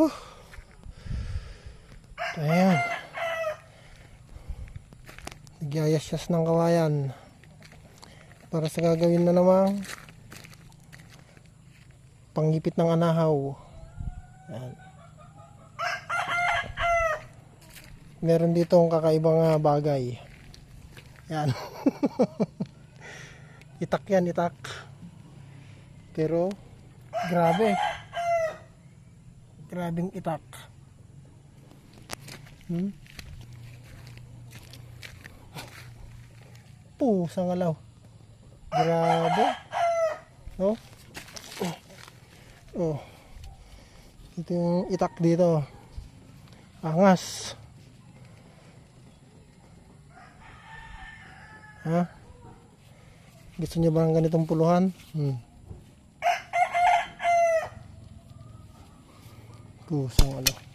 Huh. Ayan. Nagyayasyas ng kawayan para sa gagawin na namang panghipit ng anahaw. Ayan. Meron dito ang kakaibang bagay. Ayan. Itak yan, itak. Pero grabe. Grabing itak. Pusang alaw. Grabe. Oh. Oh. Ito yung itak dito. Angas. Ha? Gusto niyo ba ng ganitong puluhan? Pusang alaw.